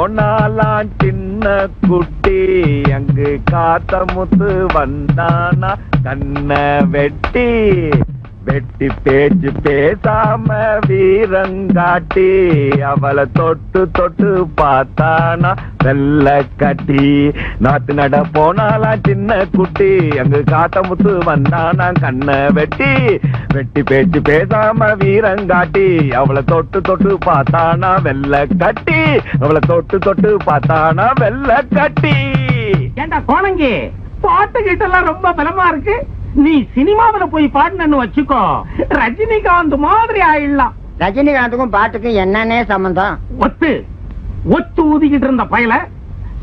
போனாலாம் சின்ன குட்டி அங்கு காத்த முத்து வந்தானா கண்ண வெட்டி வெட்டி பேச்சு பேசாம வீரங்காட்டி அவளை தொட்டு தொட்டு பார்த்தானா வெள்ள கட்டி நாத்து நட போனாலா சின்ன குட்டி அங்கு காத்த முத்து வந்தானா கண்ண வெட்டி வெட்டி பேச்சு பேசாம வீரங்காட்டி அவளை தொட்டு தொட்டு பார்த்தானா வெள்ள கட்டி அவளை தொட்டு தொட்டு பார்த்தானா வெள்ள கட்டி. ஏண்டா கோணங்கி பாட்டு கிட்டலாம் ரொம்ப பலமா இருக்கு. நீ சினிமாவில போய் பாடுனு வச்சுக்கோ ரஜினிகாந்த் மாதிரி ஆயிடலாம். ரஜினிகாந்துக்கும் பாட்டுக்கும் என்னன்னே சம்பந்தம்? ஒத்து ஒத்து ஊதிக்கிட்டு இருந்த பயல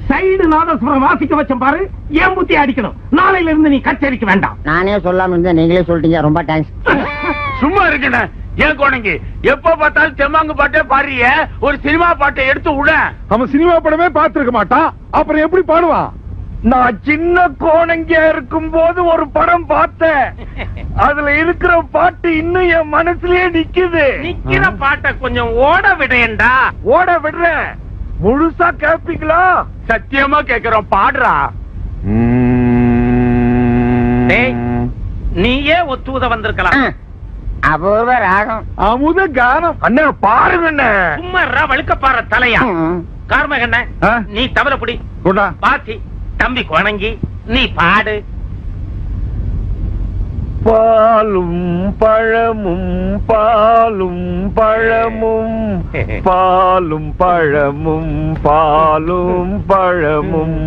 சைடு நாதஸ்வரம் வாசிக்க வச்ச பாரு. ஏன் புத்தி அடிக்கணும். நாளையில இருந்து நீ கச்சேரிக்க வேண்டாம். நானே சொல்லாம இருந்தேன், நீங்களே சொல்லிட்டீங்க. ரொம்ப தேங்க்ஸ். சும்மா இருக்கண்ண. ஏன் கோணங்கி எப்ப பார்த்தாலும் தெம்மாங்கு பாட்டே பாடுறிய, ஒரு சினிமா பாட்டை எடுத்து விட. அவன் சினிமா படமே பார்த்திருக்க மாட்டான், அப்புறம் எப்படி பாடுவான்? நான் சின்ன கோணங்கியா இருக்கும் போது ஒரு படம் பார்த்தேன். அதுல இருக்கிற பாட்டு இன்னும் என் மனசுலயே நிக்குது. நிக்கிற பாட்டை கொஞ்சம் ஓட விடேண்டா. ஓட விடுறேன். முழுசா கேப்பீங்களா? சத்தியமா கேக்குறோம், பாடுறா. நீயே ஒத்துவத வந்திருக்கலாம். அபூர்வ ராகம், அமுத கானம். அண்ணா பாருங்க. சும்மா வழுக்க பாற தலையா கார்மகண்ண. நீ தவற புடி பாசி. தம்பி கோணங்கி நீ பாடு. பாலும் பழமும் பாலும் பழமும் பாலும் பழமும் பாலும் பழமும்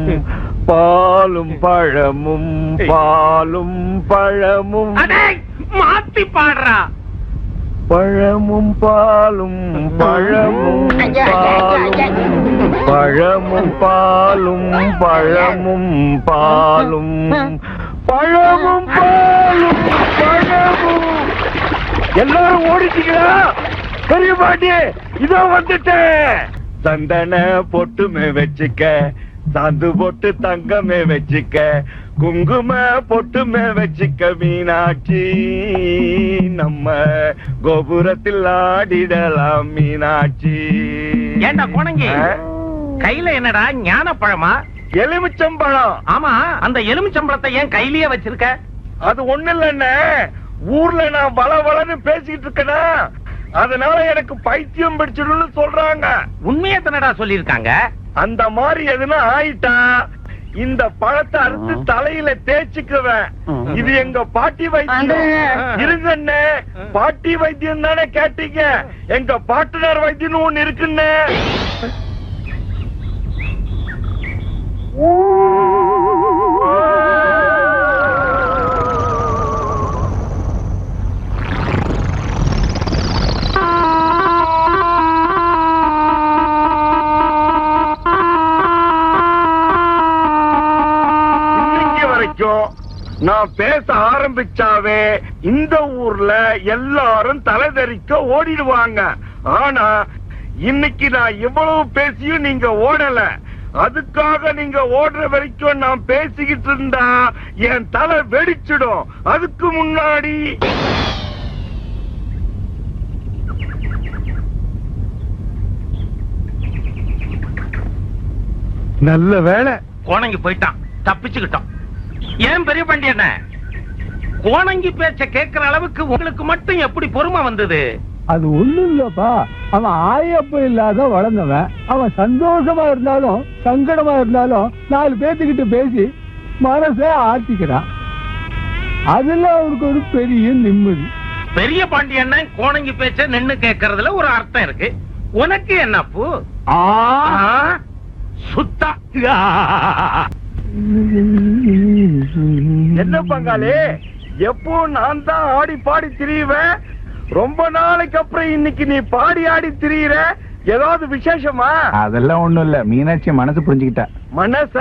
பாலும் பழமும் பாலும் பழமும். மாத்தி பாடுறா. பழமும் பாலும் பழமும் பழமும் பாலும் பழமும் பாலும் பழமும் பாலும் பழமும். எல்லாரும் ஓடிட்டீங்களா? பெரிய பாட்டி இதோ வந்துட்டேன். சந்தன பொட்டுமே வச்சுக்க, சாந்து பொட்டு தங்கமே வச்சுக்க, குங்கும பொட்டுமே வச்சுக்க மீனாட்சி. நம்ம கோபுரத்தில் ஆடிடலாம் மீனாட்சி. ஏண்டா கோணங்கி கையில என்னடா ஞான பழமா? எலுமிச்சம்பழம். ஆமா, அந்த எலுமிச்சம்பழத்தை ஏன் கையிலேயே வச்சிருக்க? அது ஒண்ணு இல்லன்னு ஊர்ல நான் வள வளன்னு பேசிட்டு இருக்கேனா, அதனால எனக்கு பைத்தியம் பிடிச்சிடும்னு சொல்றாங்க. உண்மையை தானடா சொல்லிருக்காங்க. அந்த மாதிரி எதுனா ஆயிட்டா இந்த பழத்தை அறுத்து தலையில தேய்ச்சிக்குவேன். இது எங்க பாட்டி வைத்தியம். இருங்கண்ணே, பாட்டி வைத்தியம் தானே கேட்டீங்க. எங்க பாட்டுனார் வைத்தியம் ஒண்ணு இருக்குன்னு. நான் பேச ஆரம்பிச்சாவே இந்த ஊர்ல எல்லாரும் தலைதறிக்க ஓடிடுவாங்க. ஆனா இன்னைக்கு நான் இவ்வளவு பேசியும் நீங்க ஓடல. அதுக்காக நீங்க ஓடுற வரைக்கும் நான் பேசிக்கிட்டு இருந்தா என் தலை வெடிச்சிடும். அதுக்கு முன்னாடி நல்ல வேலை கோணங்கி போயிட்டான், தப்பிச்சுக்கிட்டோம். ஏன் பெரிய பண்டி என்ன கோணங்கி பேச்ச கேட்கிற அளவுக்கு உங்களுக்கு மட்டும் எப்படி பொறுமை வந்தது? அது ஒண்ணும் இல்லப்பா, அவன் ஆயப்ப இல்லாத வளர்ந்தவன். அவன் சந்தோஷமா இருந்தாலும் சங்கடமா இருந்தாலும் 4 பேத்துக்கிட்ட பேசி மனசை ஆட்டிக்கிறான். அதுல அவருக்கு ஒரு பெரிய நிம்மதி. பெரிய பாண்டியண்ண கோணங்கி பேச்ச நின்னு கேட்கறதுல ஒரு அர்த்தம் இருக்கு. உனக்கு என்ன பூ? சுத்தா என்ன பங்காளி, எப்போ நான் தான் ஆடி பாடி திரியுவேன். ரொம்ப நாளைக்கு அப்புறம் இன்னைக்கு நீ பாடி ஆடி திரியுற. ஏதாவது விசேஷமா? அதெல்லாம் ஒண்ணும் இல்ல, மீனாட்சி மனசு புரிஞ்சுக்கிட்டா. மனச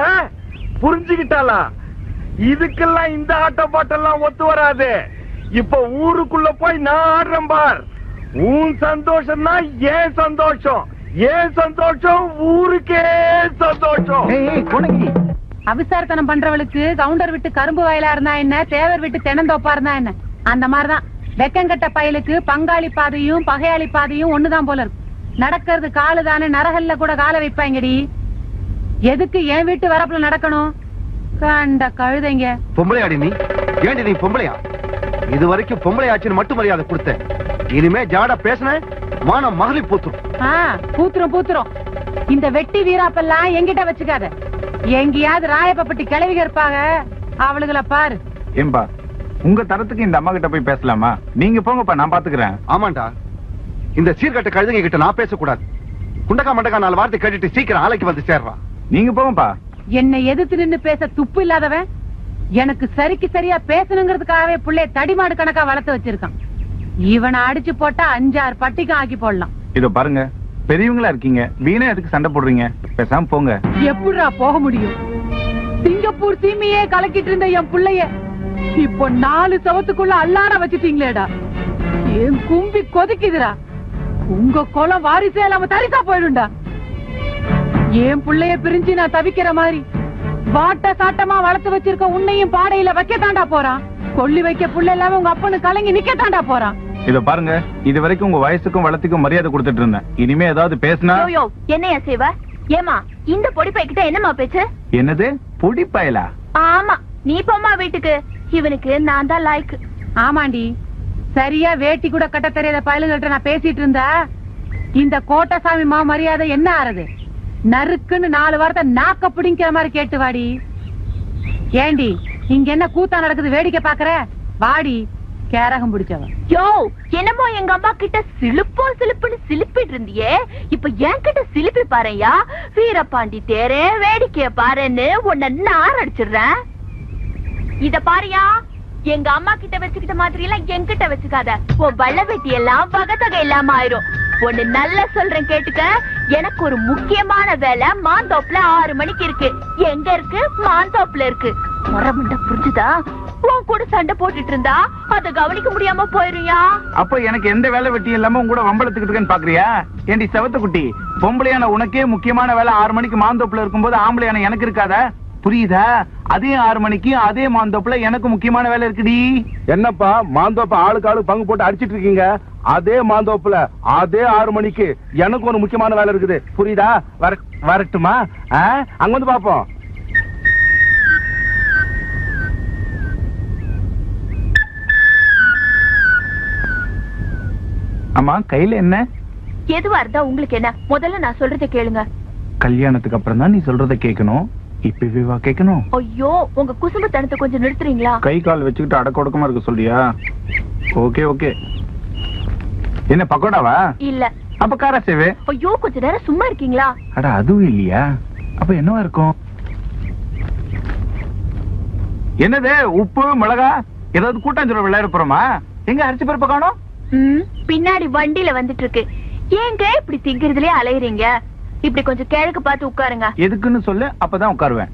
புரிஞ்சுக்கிட்டாளா? இதுக்கெல்லாம் இந்த ஆட்ட பாட்டெல்லாம் ஒத்து வராது. இப்ப ஊருக்குள்ள போய் நான் ஆடுறேன் பார். உன் சந்தோஷம் தான் ஏன் சந்தோஷம், ஏன் சந்தோஷம் ஊருக்கே சந்தோஷம். அபிசாரத்தனம் பண்றவளுக்கு கவுண்டர் விட்டு கரும்பு வயலா இருந்தா என்ன, தேவர் விட்டு தென்னந்தோப்பா இருந்தா என்ன, அந்த மாதிரிதான் வெக்கங்கட்ட பயலுக்கு பங்காளி பாதையும் பகையாளி பாதையும் ஒண்ணுதான் போல இருக்கு. நடக்கிறது காலு தானே, நரகல்ல கூட காலை வைப்பாங்கடி. எதுக்கு என் வீட்டு வரப்புல நடக்கணும்? கண்ட கழுதைங்க. பொம்பளையாடி நீ? ஏண்டி நீ பொம்பளையா? இது வரைக்கும் பொம்பளை ஆச்சுன்னு மட்டும் மரியாதை கொடுத்தேன். இனிமே ஜாடா பேசுன மானம் மகளி பூத்துரும். பூத்துரும். இந்த வெட்டி வீராப்பெல்லாம் எங்கிட்ட வச்சுக்காத. எங்கேயாவது ராயப்பட்டி கிளவிக இருப்பாங்க, அவளுகளை பாரு. ஏம்பா, உங்க தரத்துக்கு இந்த அம்மா கிட்ட போய் பேசலாமா? நீங்க போங்கப்பா, நான் பாத்துக்கிறேன். ஆமாண்டா, இந்த சீர்கட்ட கழுதைங்க கிட்ட நான் பேசக்கூடாது. குண்டக்கா மண்டக்கா 4 வார்த்தை கேட்டுட்டு சீக்கிரம் ஆலைக்கு வந்து சேர்றான். நீங்க போங்கப்பா. என்னை எதிர்த்து நின்னு பேச துப்பு இல்லாதவன் எனக்கு சரிக்கு சரியா பேசணுங்கிறதுக்காகவே பிள்ளைய தடிமாடு கணக்கா வளர்த்து வச்சிருக்கான். இவனை அடிச்சு போட்டா 5-6 பட்டிக்கும் ஆக்கி போடலாம். இதோ பாருங்க, பெரியவங்களா இருக்கீங்க, வீணா எதுக்கு சண்டை போடுறீங்க? பேசாம போங்க. எப்படிடா போக முடியும்? சிங்கப்பூர் சீமையே கலக்கிட்டு இருந்த என் பிள்ளைய இப்போ 4 சவத்துக்குள்ள அல்லாட வச்சுட்டீங்களேடா. என் கும்பி கொதிக்குதுடா. உங்க குலம் வாரிசே இல்லாம தரிசா போயிடும்டா. என் பிள்ளைய பிரிஞ்சு நான் தவிக்கிற மாதிரி வாட்ட சாட்டமா வளர்த்து வச்சிருக்க உன்னையும் பாடையில வைக்கத்தாண்டா போறான். கொல்லி வைக்க புள்ள இல்லாம உங்க அப்பனு கலங்கி நிக்கத்தாண்டா போறான். இத பாருங்க, இது வரைக்கும் உங்க வயசுக்கும் வளர்த்துக்கும் மரியாதை கொடுத்துட்டு இருந்தேன். இனிமே ஏதாவது பேசினா என்னையா செய்வ? ஏமா இந்த பொடி பைக்கிட்ட என்னமா பேச்சு? என்னது பொடி பயலா? ஆமா, நீ போமா வீட்டுக்கு. இவனுக்கு நான் தான் லாய்க்கு. ஆமாண்டி, சரியா வேட்டி கூட கட்ட தெரியாத பயலுங்கள்ட்ட நான் பேசிட்டு இருந்தா இந்த கோட்டசாமி மா மரியாதை என்ன ஆறுது? நறுக்குன்னு 4 வார்த்தை நாக்க பிடிங்கிற மாதிரி கேட்டு வாடி. ஏண்டி இங்க என்ன கூத்தா நடக்குது வேடிக்கை பாக்குற? வாடி கேரகம் பிடிச்சவன். யோ, என்னமோ எங்க அம்மா கிட்ட சிலுப்புன்னு சிலுப்பிட்டு இருந்தியே, இப்ப என் கிட்ட சிலுப்பி பாறையா? வீரபாண்டி தேரே வேடிக்கைய பாருன்னு உன்ன நார் அடிச்சிடுறேன். இத பாரியா, எங்க அம்மா கிட்ட வச்சுக்கிட்ட மாதிரி எல்லாம் என்கிட்ட வச்சுக்காத. உன் வள்ள வெட்டி எல்லாம் வகத்தகை இல்லாம ஆயிரும். ஒண்ணு நல்லா சொல்றேன் கேட்டுக்க. எனக்கு ஒரு முக்கியமான வேலை மாந்தோப்புல 6 மணிக்கு இருக்கு. எங்க இருக்கு? மாந்தோப்புல இருக்கு. முறமுண்ட புரிஞ்சுதா? உன் கூட சண்டை போட்டுட்டு இருந்தா அத கவனிக்க முடியாம போயிருயா. அப்ப எனக்கு எந்த வேலை வெட்டி இல்லாம உங்க கூட வம்பளத்துக்கிட்டு இருக்கேன்னு பாக்குறியா? ஏண்டி செவத்த குட்டி, பொம்பளையான உனக்கே முக்கியமான வேலை 6 மணிக்கு மாந்தோப்புல இருக்கும்போது ஆம்பளையான எனக்கு இருக்காத? புரியுதா? அதே 6 மணிக்கு அதே மாந்தோப்புல எனக்கு முக்கியமான வேலை இருக்குடி. என்னப்பா மாந்தோப்ப ஆளுக்கு ஆளு பங்கு போட்டு அடிச்சிட்டு இருக்கீங்க? அதே மாந்தோப்புல அதே 6 மணிக்கு எனக்கு ஒரு முக்கியமான வேலை இருக்குது. புரியுதா? வரட்டுமா? அங்க வந்து பாப்போம். ஆமா, கையில என்ன? எதுவா இருந்தா உங்களுக்கு என்ன? முதல்ல நான் சொல்றதை கேளுங்க. கல்யாணத்துக்கு அப்புறம் தான் நீ சொல்றத கேட்கணும். இப்பவே வா கேட்கணும். ஐயோ, உங்க குசும்பு தனத்தை கொஞ்சம் நிறுத்துறீங்களா? கை கால் வச்சுக்கிட்டு அடக்கொடக்கமா இருக்க சொல்றியா? Okay okay. என்ன பக்கோடாவா? இல்ல. அப்ப காரா சேவே. ஐயோ, கொஞ்ச நேரம் சும்மா இருக்கீங்களா? அட அதுவும் இல்லையா? அப்ப என்னவா இருக்கும்? என்னது? உப்பு மிளகா ஏதாவது கூட்டாஞ்சோறு விளையாட போறோமா? எங்க அரிசி பருப்பு காணோம்? பின்னாடி வண்டியில வந்துட்டு இருக்கு. ஏங்க இப்படி திங்கிறதுலயே அலையறீங்க? இப்படி கொஞ்சம் கிழக்கு பார்த்து உட்காருங்க. எதுக்குன்னு சொல்லு, அப்பதான் உட்காருவேன்.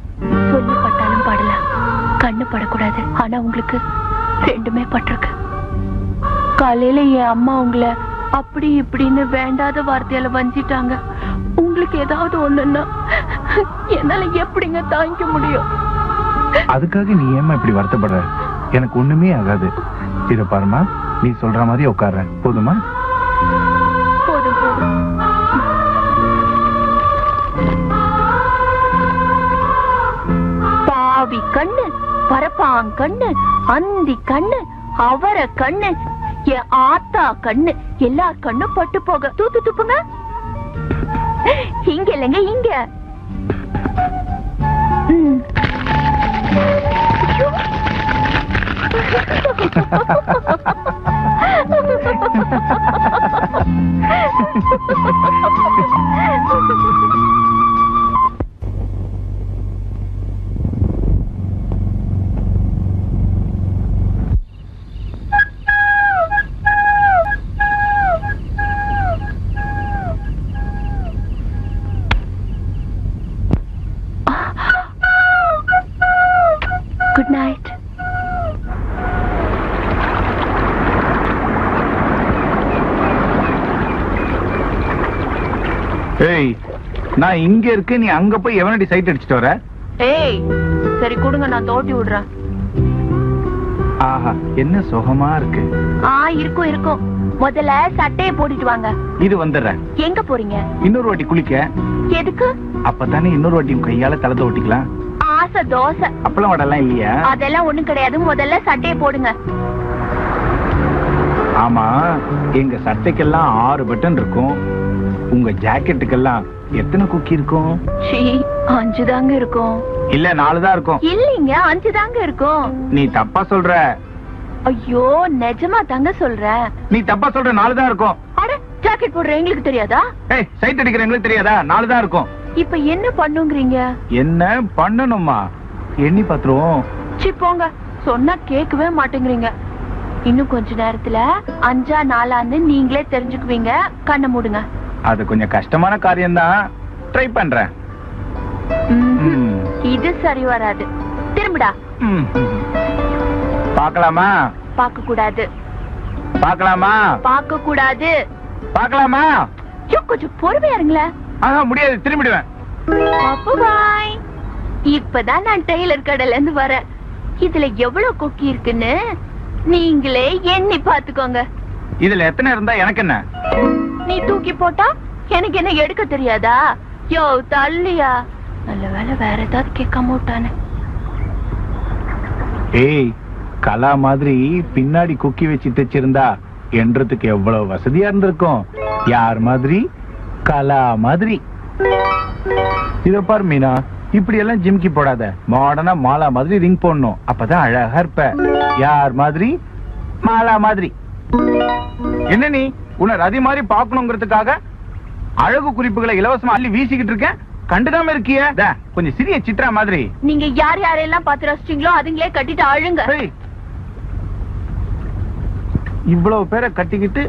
சொல்லி பட்டாலும் படலாம், கண்ணு படக்கூடாது. ஆனா உங்களுக்கு 2மே பட்டிருக்கு. காலையில என் அம்மா உங்களை அப்படி இப்படின்னு வேண்டாத வார்த்தையால வஞ்சிட்டாங்க. உங்களுக்கு ஏதாவது ஒண்ணுன்னா என்னால எப்படிங்க தாங்கிக்க முடியும்? அதுக்காக நீ ஏமா இப்படி வருத்தப்படுற? எனக்கு ஒண்ணுமே ஆகாது. இத பாருமா, நீ சொல்ற மாதிரி உட்கார்ற. போதுமா? போதும் போதும். பாவி கண்ணு, பரப்பான் கண்ணு, அந்தி கண்ணு, அவர கண்ணு, என் ஆத்தா கண்ணு, எல்லார் கண்ணும் பட்டு போக தூத்து துப்புங்க. இங்க இல்லைங்க, இங்க. Good night. ஏய், நான் இங்க இருக்கு, நீ அங்க போய் எவனடி சைட் அடிச்சிட்டு வர? ஏய், சரி கொடுங்க, நான் தோட்டி விடுறேன். ஆஹா, என்ன சுகமா இருக்கு. இருக்கும் இருக்கும். முதல்ல சட்டையை போட்டுட்டு வாங்க. இது வந்துடுறேன். எங்க போறீங்க? இன்னொரு வாட்டி குளிக்க. எதுக்கு? அப்பதானே இன்னொரு வாட்டி கையால தலத்தை ஒட்டிக்கலாம். ஆசை தோசை. அப்பளம் வடலாம் இல்லையா? அதெல்லாம் ஒண்ணும் கிடையாது. முதல்ல சட்டையை போடுங்க. ஆமா, எங்க சட்டைக்கெல்லாம் 6 பட்டன் இருக்கும். உங்க ஜாக்கெட்டுக்கெல்லாம் எத்தனை குக்கி இருக்கும்? 5 தாங்க இருக்கும். இல்ல 4 தான் இருக்கும். இல்லீங்க, 5 தாங்க இருக்கும். நீ தப்பா சொல்ற. ஐயோ, நிஜமா தாங்க சொல்றேன். நீ தப்பா சொல்ற. 4 தான் இருக்கும். அட, ஜாக்கெட் போடுற எங்களுக்கு தெரியாதா? ஏய், சைட் அடிக்கிற எங்களுக்கு தெரியாதா? 4 தான் இருக்கும். இப்ப என்ன பண்ணுங்கறீங்க? என்ன பண்ணணுமா? எண்ணி பாத்துருவோம். சி போங்க, சொன்னா கேட்கவே மாட்டேங்கிறீங்க. இன்னும் கொஞ்ச நேரத்துல 5 4 நீங்களே தெரிஞ்சுக்குவீங்க. கண்ணை மூடுங்க. அது கொஞ்சம் கஷ்டமான காரியம் தான். ட்ரை பண்றேன். இது சரி வராது. திரும்புடா. பார்க்கலாமா? பார்க்க கூடாது. பார்க்கலாமா? பார்க்க கூடாது. பார்க்கலாமா? கொஞ்சம் பொறுமையா இருங்களேன். முடியாது, திரும்பிடுவேன். அப்ப பாய். இப்பதான் நான் டெய்லர் கடையில இருந்து வரேன். இதுல எவ்வளவு கொக்கி இருக்குன்னு நீங்களே எண்ணி பாத்துக்கோங்க. இதுல எத்தனை இருந்தா எனக்கு என்ன? நீ தூக்கி போட்டா எனக்கு என்ன எடுக்க தெரியாதா? யோ தள்ளியா. நல்ல வேலை வேற ஏதாவது கேட்காம விட்டானே. ஏய், கலா மாதிரி பின்னாடி குக்கி வச்சு தைச்சிருந்தா என்றதுக்கு எவ்வளவு வசதியா இருந்திருக்கும். யார் மாதிரி? கலா மாதிரி. இத பாரு மீனா, இப்படி எல்லாம் ஜிம்கி போடாத. மாடர்னா மாலா மாதிரி ரிங் போடணும். அப்பதான் அழகா இருப்ப. யார் மாதிரி? மாலா மாதிரி. என்ன நீ உன்னை ரதி மாதிரி பாக்கணுங்கிறதுக்காக அழகு குறிப்புகளை இலவசமா அள்ளி வீசிக்கிட்டு இருக்க? கண்டுக்காம இருக்கிய? கொஞ்சம் சிறிய சித்ரா மாதிரி. நீங்க யார் யாரெல்லாம் பார்த்து ரசிச்சீங்களோ அதுங்களே கட்டிட்டு அழுங்க. இவ்வளவு பேரை கட்டிக்கிட்டு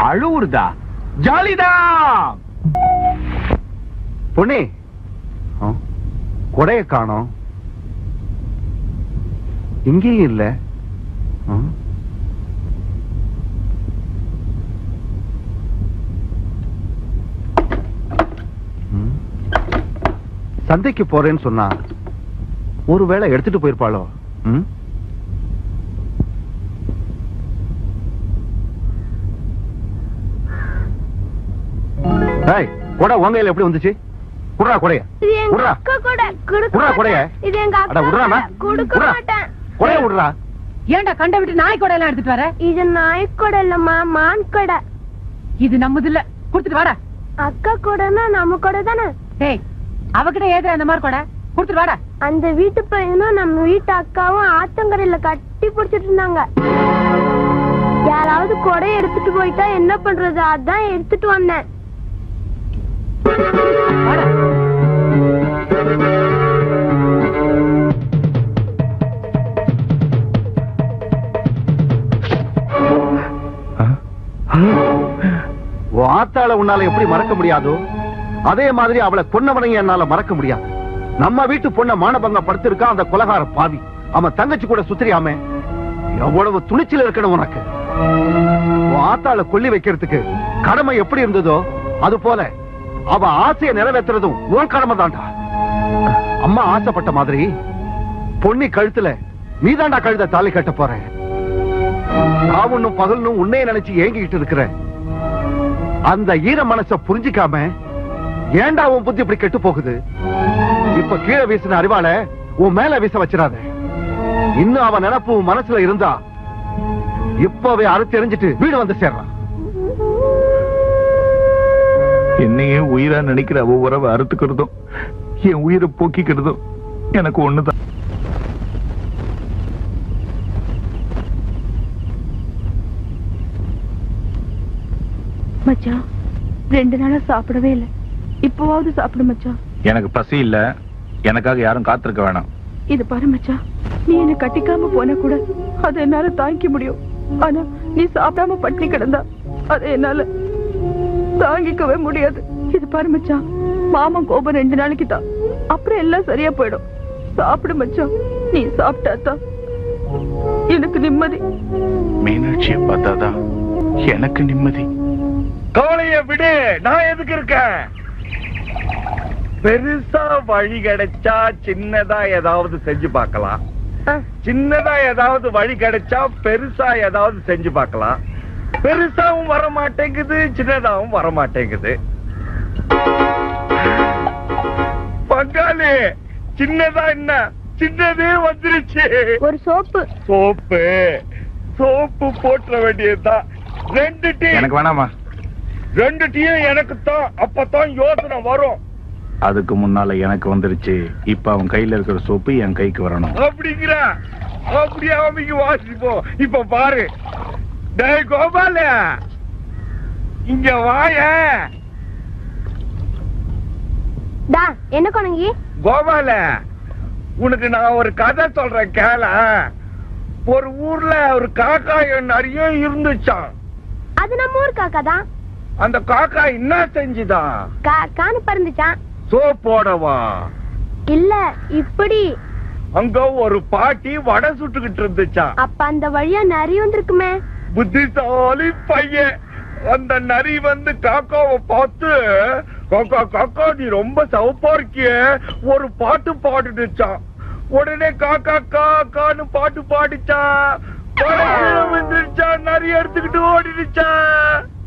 அழுவுறதா? ஜாலிதா. பொண்ணே, கொடைய காணோம். இங்கேயும் இல்ல. சந்தைக்கு போறேன்னு சொன்னா ஒருவேளை எடுத்துட்டு போயிருப்பாளோ? கொடை உங்கையில எப்படி வந்துச்சு? குடுறா கொடைய. ஏண்டா கண்ட விட்டு நாய் கொடை எல்லாம் எடுத்துட்டு வர? இது நாய் கொடை இல்லம்மா, மான் கொடை. இது நம்மது இல்ல, குடுத்துட்டு வாடா. அக்கா கொடைன்னா நம்ம கொடை தானே? டேய், அவகிட்ட ஏதா அந்த மாதிரி கொடை குடுத்துட்டு வாடா. அந்த வீட்டு பையனும் நம்ம வீட்டு அக்காவும் ஆத்தங்கரையில கட்டி பிடிச்சிட்டு இருந்தாங்க. யாராவது கொடை எடுத்துட்டு போயிட்டா என்ன பண்றது? அதான் எடுத்துட்டு வந்தேன். ஆத்தாள உன்னால எப்படி மறக்க முடியாதோ அதே மாதிரி அவளை கொன்னவனையும் என்னால மறக்க முடியாது. நம்ம வீட்டு பொண்ண மானபங்க படுத்திருக்கா அந்த கொலகார பாவி. அவன் தங்கச்சி கூட சுத்திரியாம எவ்வளவு துணிச்சல் இருக்கணும் உனக்கு. ஆத்தாள கொல்லி வைக்கிறதுக்கு கடமை எப்படி இருந்ததோ அது போல அவ ஆசையை நிறைவேற்றுறதும் உன் கடமை தான்டா. அம்மா ஆசைப்பட்ட மாதிரி பொண்ணி கழுத்துல நீதாண்டா கழுத தாலி கட்ட போற. ராவுன்னும் பகல்னும் உன்னைய நினைச்சு ஏங்கிட்டு இருக்கிற அந்த ஈர மனச புரிஞ்சிக்காம ஏண்டா உன் புத்தி இப்படி கெட்டு போகுது? இப்ப கீழே வீசின அறிவால உன் மேல வீச வச்சிடாத. இன்னும் அவன் நினைப்பு உன் மனசுல இருந்தா இப்பவே அறுத்து எறிஞ்சிட்டு வீடு வந்து சேர்றான். என்னையே உயிரா நினைக்கிற அவ உறவை அறுத்துக்கிறதும் என் உயிரை போக்கிக்கிறதும் எனக்கு ஒண்ணுதான். மச்சான், 2 நாளா சாப்பிடவே இல்ல. இப்பவாவது சாப்பிடு மச்சான். எனக்கு பசி இல்ல. எனக்காக யாரும் காத்திருக்க வேணாம். இது பாரு மச்சான், நீ என்ன கட்டிக்காம போன கூட அதை என்னால தாங்கிக்க முடியும். ஆனா நீ சாப்பிடாம பட்டினி கிடந்தா அதை என்னால தாங்கிக்கவே முடியாது. இது பாரு மச்சான், மாமன் கோபம் 2 நாளைக்கு தான், அப்புறம் எல்லாம் சரியா போயிடும். சாப்பிடு மச்சான். நீ சாப்பிட்டாதான் எனக்கு நிம்மதி. மீனாட்சியை பார்த்தாதான் எனக்கு நிம்மதி. கவலைய விடு, நான் எதுக்கு இருக்கேன்? பெருசா வழி கிடைச்சா சின்னதா ஏதாவது செஞ்சு பார்க்கலாம். சின்னதா ஏதாவது வழி கிடைச்சா பெருசா ஏதாவது செஞ்சு பார்க்கலாம். பெருசாவும் வர மாட்டேங்குது, சின்னதாவும் வர மாட்டேங்குது. பங்காளி, சின்னதா என்ன, சின்னதே வந்துருச்சு. ஒரு சோப்பு. சோப்பு சோப்பு போட்டுற வேண்டியதுதான். 2 டீ. எனக்கு வேணாமா? 2 டீயும் எனக்கு தான். அப்பதான் யோசனை வரும். அதுக்கு முன்னால எனக்கு வந்துருச்சு. இப்ப அவன் கையில இருக்கிற சோப்பு என் கைக்கு வரணும். அப்படிங்கிற அப்படியே அமைக்கு வாசிப்போம். இப்ப பாரு. டேய் கோபால, இங்க வாய. என்ன கொனங்கி? கோபால, உனக்கு நான் ஒரு கதை சொல்றேன் கேள. ஒரு ஊர்ல ஒரு காக்காயும் நிறைய இருந்துச்சான். அது நம்ம ஊர் காக்கா தான். அந்த காக்கா என்ன செஞ்சுதான்? காக்கான்னு பறந்துச்சான். சோப்போடவா? இல்ல, இப்படி. அங்க ஒரு பாட்டி வடை சுட்டுக்கிட்டு இருந்துச்சான். அப்ப அந்த வழியா நிறைய வந்திருக்குமே. புத்திசாலி பையன். அந்த நரி வந்து காக்காவை பார்த்து, காக்கா காக்கா நீ ரொம்ப சவப்பா இருக்கிய, ஒரு பாட்டு பாடிடுச்சான். உடனே காக்கா காக்கான்னு பாட்டு பாடிச்சான். நரி எடுத்துக்கிட்டு ஓடிடுச்சா.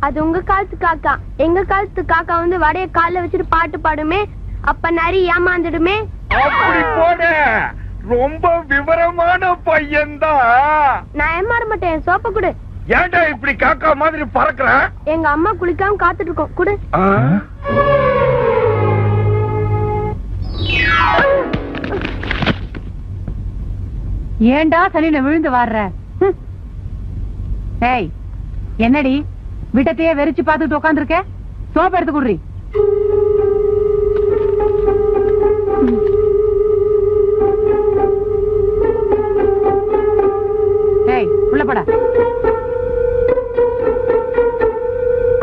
அது உங்க காலத்து காக்கா. எங்க காலத்து காக்கா வந்து வடைய கால வச்சுட்டு பாட்டு பாடுமே. அப்ப நரி ஏமாந்துடுமே. அப்படி போட ரொம்ப விவரமான பையன்தான். நான் ஏமாற மாட்டேன். சோப்ப குடு. ஏன்டா இப்படி காக்கா மாதிரி பறக்குற? எங்க அம்மா குளிக்காம காத்துட்டு இருக்கோம். குடு. ஏண்டா சனின விழுந்து வாடுற? ஏய், என்னடி விட்டத்தையே வெறிச்சு பாத்துட்டு உட்காந்துருக்க? சோப்பு எடுத்து குடுறி. ஏய், உள்ள போடா.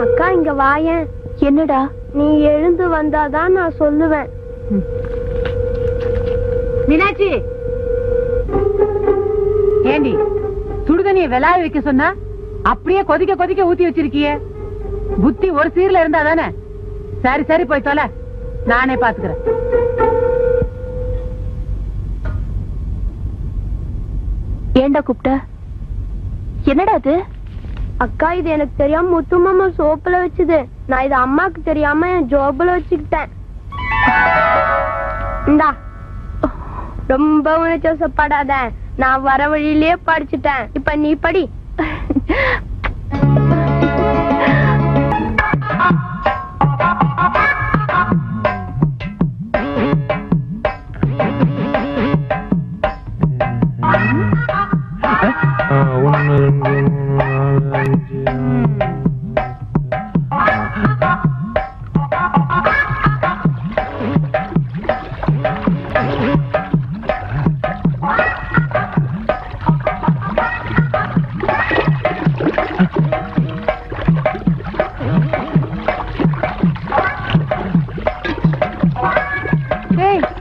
அக்கா இங்க வாயேன். என்னடா? நீ எழுந்து வந்தாதான் நான் சொல்லுவேன். மீனாட்சி, ஏண்டி சுடுதண்ணிய வெளாய வைக்க சொன்னா அப்படியே கொதிக்க கொதிக்க ஊத்தி வச்சிருக்கியே? புத்தி ஒரு சீர்ல இருந்தா தானே? சரி சரி, போய் தொலை, நானே பாத்துக்கிறேன். ஏண்டா கூப்பிட்ட? என்னடா அது? அக்கா, இது எனக்கு தெரியாம முத்து மாமா சோப்புல வச்சுது. நான் இது அம்மாக்கு தெரியாம என் ஜோப்புல வச்சுக்கிட்டேன். இந்தா. ரொம்ப உணர்ச்சப்படாத. நான் வர வழியிலேயே படிச்சுட்டேன். இப்ப நீ படி.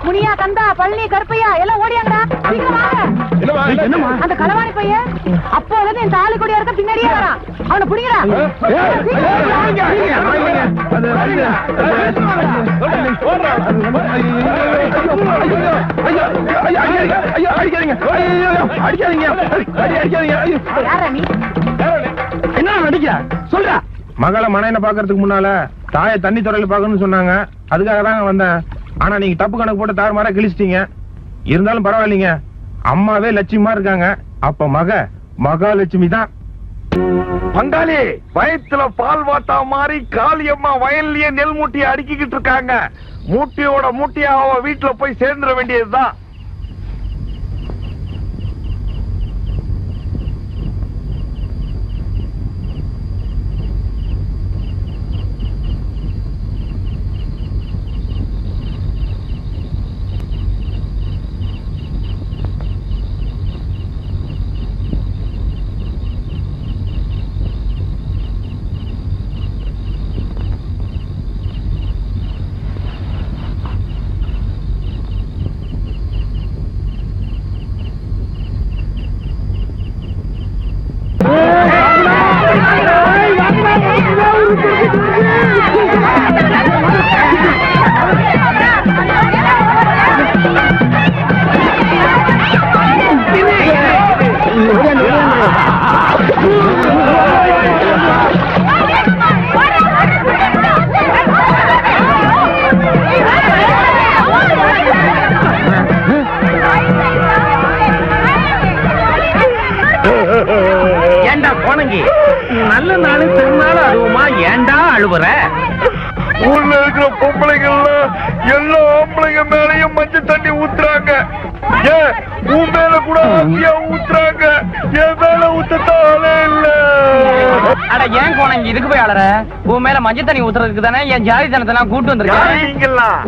முனியா, கந்தா, பழனி, கருப்பையா எல்லாம் ஓடியாங்கடா. அந்த களவாணி பையன் அப்போது என் தாலி கொடியா இருக்க பின்னாடியே வரான். அவனை பிடிக்கிறா. என்ன நடிக்க சொல்ற? மகளை மனையனை பாக்குறதுக்கு முன்னால தாயை தண்ணி துறையில பாக்கணும்னு சொன்னாங்க. அதுக்காக தாங்க வந்தேன். ஆனா நீங்க தப்பு கணக்கு போட்டு தாறுமாறா கிழிச்சிட்டீங்க. இருந்தாலும் பரவாயில்லைங்க, அம்மாவே லட்சுமிமா இருக்காங்க. அப்ப மகாலட்சுமி தான். பங்காளி, வயத்துல பால் வாத்தா மாதிரி காளியம்மா வயல்லயே நெல் மூட்டையை அடுக்கிக்கிட்டு இருக்காங்க. மூட்டையோட மூட்டையா அவ வீட்டுல போய் சேர்ந்துட வேண்டியதுதான். நல்ல நாள் திருநாள் அதுவுமா ஏன்டா அழுவுற? ஊர்ல இருக்கிற பொம்பளைங்கள்லாம் எல்லா ஆம்பளைங்க மேலயும் மஞ்சள் தண்ணி ஊத்துறாங்க. ஏன் உன் மேல கூட ஆசையா ஊத்துறாங்க, என் மேல ஊத்தத்தாலே இல்ல. அட ஏன் கோணங்கி இதுக்கு போய் அழற? உன் மேல மஞ்சள் தண்ணி ஊத்துறதுக்கு தானே என் ஜாதி தனத்தெல்லாம் கூட்டு வந்திருக்கேன். நீங்கெல்லாம்